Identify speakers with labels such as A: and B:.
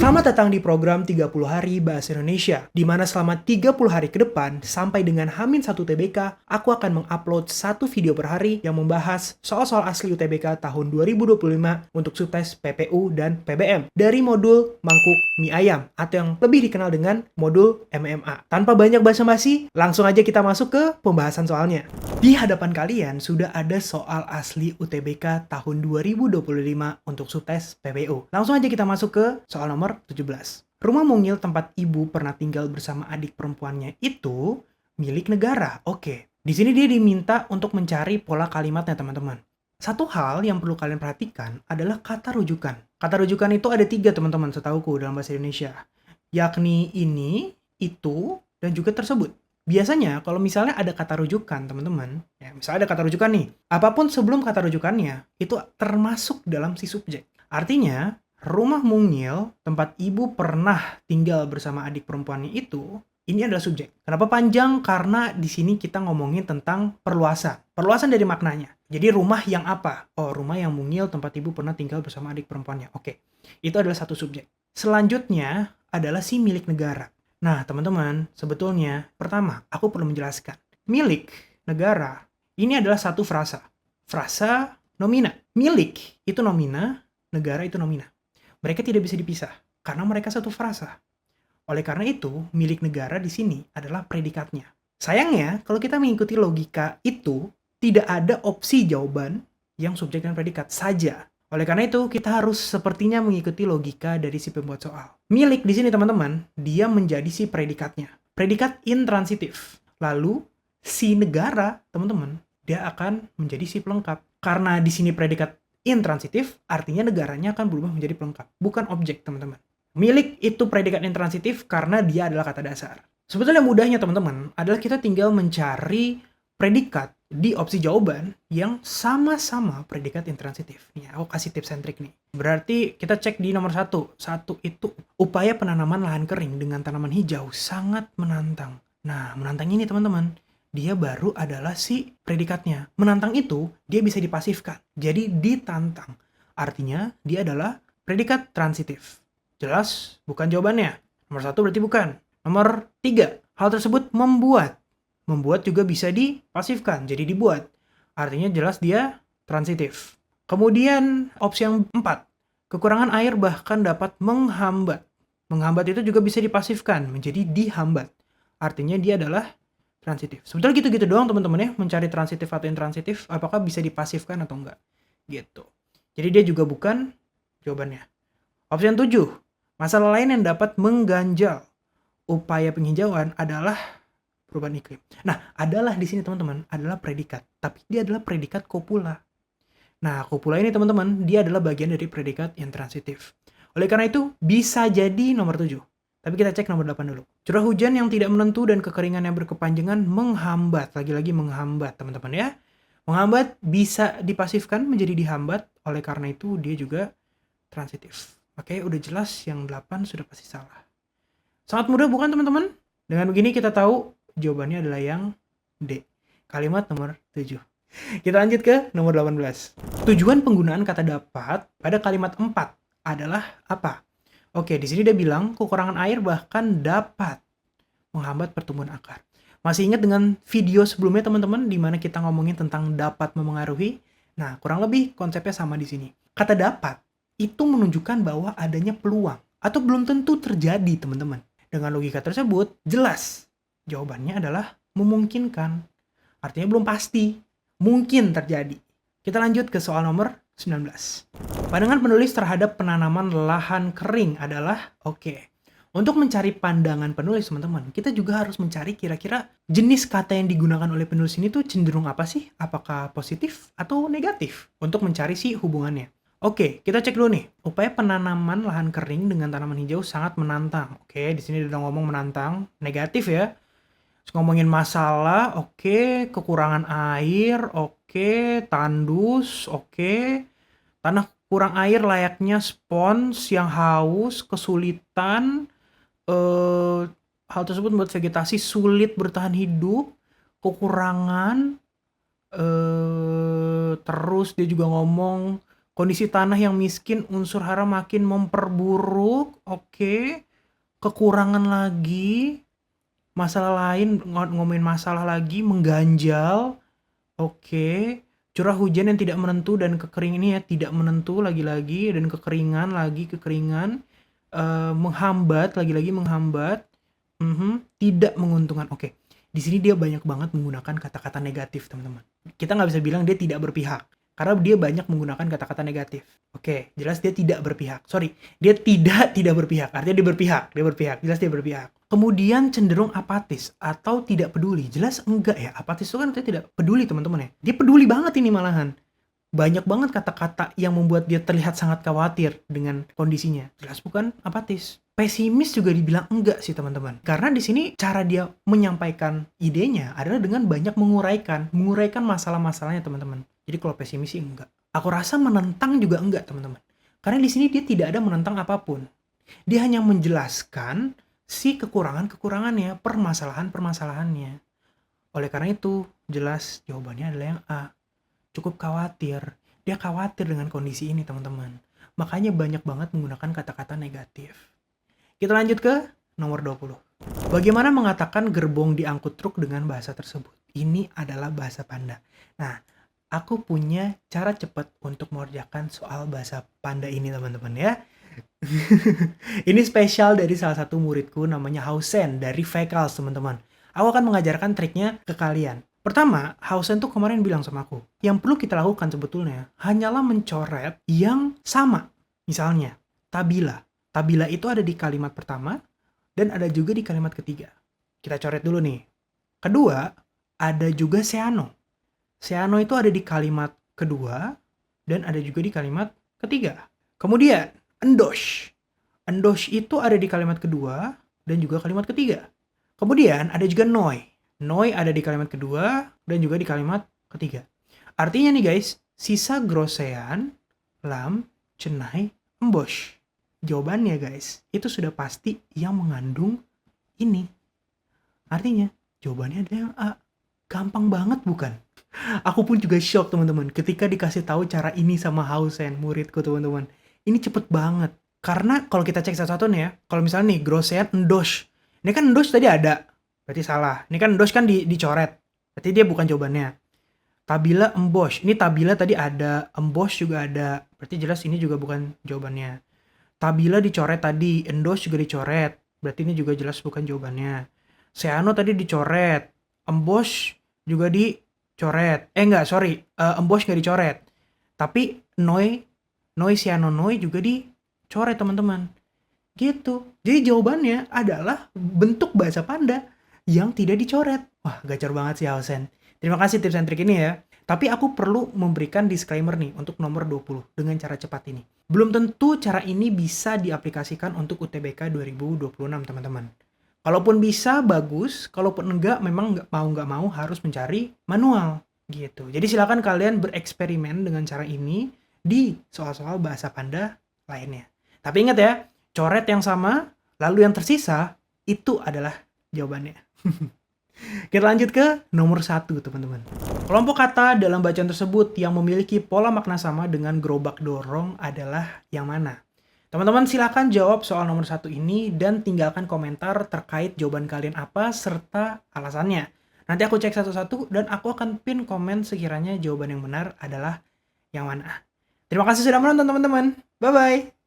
A: Selamat datang di program 30 Hari Bahasa Indonesia, di mana selama 30 hari ke depan, sampai dengan H-1 TBK, aku akan mengupload satu video per hari yang membahas soal-soal asli UTBK tahun 2025 untuk subtes PPU dan PBM, dari modul Mangkuk Mie Ayam, atau yang lebih dikenal dengan modul MMA. Tanpa banyak basa-basi, langsung aja kita masuk ke pembahasan soalnya. Di hadapan kalian sudah ada soal asli UTBK tahun 2025 untuk subtes PPU. Langsung aja kita masuk ke soal nomor 17. Rumah mungil tempat ibu pernah tinggal bersama adik perempuannya itu milik negara. Oke. Di sini dia diminta untuk mencari pola kalimatnya, teman-teman. Satu hal yang perlu kalian perhatikan adalah kata rujukan. Kata rujukan itu ada 3, teman-teman, setauku dalam bahasa Indonesia. Yakni ini, itu, dan juga tersebut. Biasanya kalau misalnya ada kata rujukan, teman-teman, ya misalnya ada kata rujukan nih, apapun sebelum kata rujukannya, itu termasuk dalam si subjek. Artinya, rumah mungil tempat ibu pernah tinggal bersama adik perempuannya itu, ini adalah subjek. Kenapa panjang? Karena di sini kita ngomongin tentang perluasan. Perluasan dari maknanya. Jadi rumah yang apa? Oh, rumah yang mungil tempat ibu pernah tinggal bersama adik perempuannya. Oke, itu adalah satu subjek. Selanjutnya adalah si milik negara. Nah, teman-teman, sebetulnya pertama, aku perlu menjelaskan. Milik negara, ini adalah satu frasa. Frasa nomina. Milik itu nomina, negara itu nomina. Mereka tidak bisa dipisah, karena mereka satu frasa. Oleh karena itu, milik negara di sini adalah predikatnya. Sayangnya, kalau kita mengikuti logika itu, tidak ada opsi jawaban yang subjek dan predikat saja. Oleh karena itu, kita harus sepertinya mengikuti logika dari si pembuat soal. Milik di sini, teman-teman, dia menjadi si predikatnya. Predikat intransitif. Lalu, si negara, teman-teman, dia akan menjadi si pelengkap. Karena di sini predikat intransitif, artinya negaranya akan berubah menjadi pelengkap. Bukan objek, teman-teman. Milik itu predikat intransitif karena dia adalah kata dasar. Sebetulnya mudahnya, teman-teman, adalah kita tinggal mencari predikat di opsi jawaban yang sama-sama predikat intransitif. Nih, aku kasih tips and trick nih. Berarti kita cek di nomor 1. 1 itu upaya penanaman lahan kering dengan tanaman hijau sangat menantang. Nah, menantang ini, teman-teman, dia baru adalah si predikatnya. Menantang itu, dia bisa dipasifkan. Jadi ditantang. Artinya, dia adalah predikat transitif. Jelas? Bukan jawabannya. Nomor 1 berarti bukan. Nomor 3, hal tersebut membuat. Membuat juga bisa dipasifkan, jadi dibuat. Artinya jelas dia transitif. Kemudian opsi yang 4, kekurangan air bahkan dapat menghambat. Menghambat itu juga bisa dipasifkan, menjadi dihambat. Artinya dia adalah transitif. Sebetulnya gitu-gitu doang, teman-teman ya, mencari transitif atau intransitif, apakah bisa dipasifkan atau enggak. Gitu. Jadi dia juga bukan jawabannya. Opsi yang 7, masalah lain yang dapat mengganjal upaya penghijauan adalah perubahan iklim. Nah, adalah di sini, teman-teman, adalah predikat. Tapi dia adalah predikat kopula. Nah, kopula ini, teman-teman, dia adalah bagian dari predikat intransitif. Oleh karena itu, bisa jadi nomor 7. Tapi kita cek nomor 8 dulu. Curah hujan yang tidak menentu dan kekeringan yang berkepanjangan menghambat. Lagi-lagi menghambat, teman-teman ya. Menghambat bisa dipasifkan menjadi dihambat. Oleh karena itu, dia juga transitif. Oke, udah jelas, yang 8 sudah pasti salah. Sangat mudah bukan, teman-teman? Dengan begini kita tahu jawabannya adalah yang D. Kalimat nomor 7. Kita lanjut ke nomor 18. Tujuan penggunaan kata dapat pada kalimat 4 adalah apa? Oke, di sini dia bilang kekurangan air bahkan dapat menghambat pertumbuhan akar. Masih ingat dengan video sebelumnya, teman-teman, di mana kita ngomongin tentang dapat memengaruhi? Nah, kurang lebih konsepnya sama di sini. Kata dapat itu menunjukkan bahwa adanya peluang atau belum tentu terjadi, teman-teman. Dengan logika tersebut, jelas jawabannya adalah memungkinkan. Artinya belum pasti, mungkin terjadi. Kita lanjut ke soal nomor 19. Pandangan penulis terhadap penanaman lahan kering adalah, oke. Untuk mencari pandangan penulis, teman-teman, kita juga harus mencari kira-kira jenis kata yang digunakan oleh penulis ini tuh cenderung apa sih? Apakah positif atau negatif? Untuk mencari si hubungannya. Oke, kita cek dulu nih. Upaya penanaman lahan kering dengan tanaman hijau sangat menantang. Oke, di sini udah ngomong menantang, negatif ya. Terus ngomongin masalah, oke, kekurangan air, oke, tandus, oke. Tanah kurang air layaknya spons yang haus, kesulitan, hal tersebut membuat vegetasi sulit bertahan hidup, kekurangan, terus dia juga ngomong Kondisi tanah yang miskin, unsur hara makin memperburuk. Oke. Kekurangan lagi. Masalah lain, ngomongin masalah lagi, mengganjal. Oke. Curah hujan yang tidak menentu dan kekering ini ya, tidak menentu lagi-lagi, dan kekeringan lagi, kekeringan. Menghambat, lagi-lagi menghambat. Tidak menguntungkan. Oke. Di sini dia banyak banget menggunakan kata-kata negatif, teman-teman. Kita nggak bisa bilang dia tidak berpihak. Karena dia banyak menggunakan kata-kata negatif. Oke, jelas dia tidak berpihak. Sorry, dia tidak berpihak. Artinya dia berpihak. Jelas dia berpihak. Kemudian cenderung apatis atau tidak peduli. Jelas enggak ya. Apatis itu kan dia tidak peduli, teman-teman ya. Dia peduli banget ini malahan. Banyak banget kata-kata yang membuat dia terlihat sangat khawatir dengan kondisinya. Jelas bukan apatis. Pesimis juga dibilang enggak sih, teman-teman. Karena di sini cara dia menyampaikan idenya adalah dengan banyak menguraikan masalah-masalahnya, teman-teman. Jadi kalau pesimis sih enggak. Aku rasa menentang juga enggak, teman-teman. Karena di sini dia tidak ada menentang apapun. Dia hanya menjelaskan si kekurangan-kekurangannya, permasalahan-permasalahannya. Oleh karena itu, jelas jawabannya adalah yang A. Cukup khawatir. Dia khawatir dengan kondisi ini, teman-teman. Makanya banyak banget menggunakan kata-kata negatif. Kita lanjut ke nomor 20. Bagaimana mengatakan gerbong diangkut truk dengan bahasa tersebut? Ini adalah bahasa Panda. Nah, aku punya cara cepat untuk mengerjakan soal bahasa Panda ini, teman-teman ya. Ini spesial dari salah satu muridku namanya Hausen dari Vekals, teman-teman. Aku akan mengajarkan triknya ke kalian. Pertama, Hausen tuh kemarin bilang sama aku, yang perlu kita lakukan sebetulnya hanyalah mencoret yang sama. Misalnya, tabila. Tabila itu ada di kalimat pertama dan ada juga di kalimat ketiga. Kita coret dulu nih. Kedua, ada juga seano. Seano itu ada di kalimat kedua dan ada juga di kalimat ketiga. Kemudian, endosh. Endosh itu ada di kalimat kedua dan juga kalimat ketiga. Kemudian ada juga noi. Noi ada di kalimat kedua dan juga di kalimat ketiga. Artinya nih guys, sisa grosean, lam, cenai, embosh. Jawabannya guys, itu sudah pasti yang mengandung ini. Artinya, jawabannya adalah yang A. Gampang banget bukan? Aku pun juga shock, teman-teman, ketika dikasih tahu cara ini sama Hausen, muridku, teman-teman. Ini cepet banget. Karena kalau kita cek satu-satu nih ya, kalau misalnya nih, grosean endosh. Ini kan endosh tadi ada, berarti salah. Ini kan endosh kan dicoret, berarti dia bukan jawabannya. Tabila embosh. Ini tabila tadi ada, embosh juga ada, berarti jelas ini juga bukan jawabannya. Tabila dicoret tadi, endosh juga dicoret, berarti ini juga jelas bukan jawabannya. Seano tadi dicoret, embosh juga dicoret. Embosh nggak dicoret. Tapi noi, seano, noi juga dicoret, teman-teman. Gitu. Jadi jawabannya adalah bentuk bahasa Panda yang tidak dicoret. Wah, gacor banget sih Hausen. Terima kasih tips and trik ini ya. Tapi aku perlu memberikan disclaimer nih untuk nomor 20 dengan cara cepat ini. Belum tentu cara ini bisa diaplikasikan untuk UTBK 2026, teman-teman. Kalaupun bisa, bagus. Kalaupun enggak, memang nggak mau harus mencari manual. Gitu. Jadi silakan kalian bereksperimen dengan cara ini di soal-soal bahasa Panda lainnya. Tapi ingat ya, coret yang sama, lalu yang tersisa, itu adalah jawabannya. Kita lanjut ke nomor 1, teman-teman. Kelompok kata dalam bacaan tersebut yang memiliki pola makna sama dengan gerobak dorong adalah yang mana? Teman-teman silakan jawab soal nomor 1 ini dan tinggalkan komentar terkait jawaban kalian apa serta alasannya. Nanti aku cek satu-satu dan aku akan pin komen sekiranya jawaban yang benar adalah yang mana. Terima kasih sudah menonton, teman-teman. Bye-bye.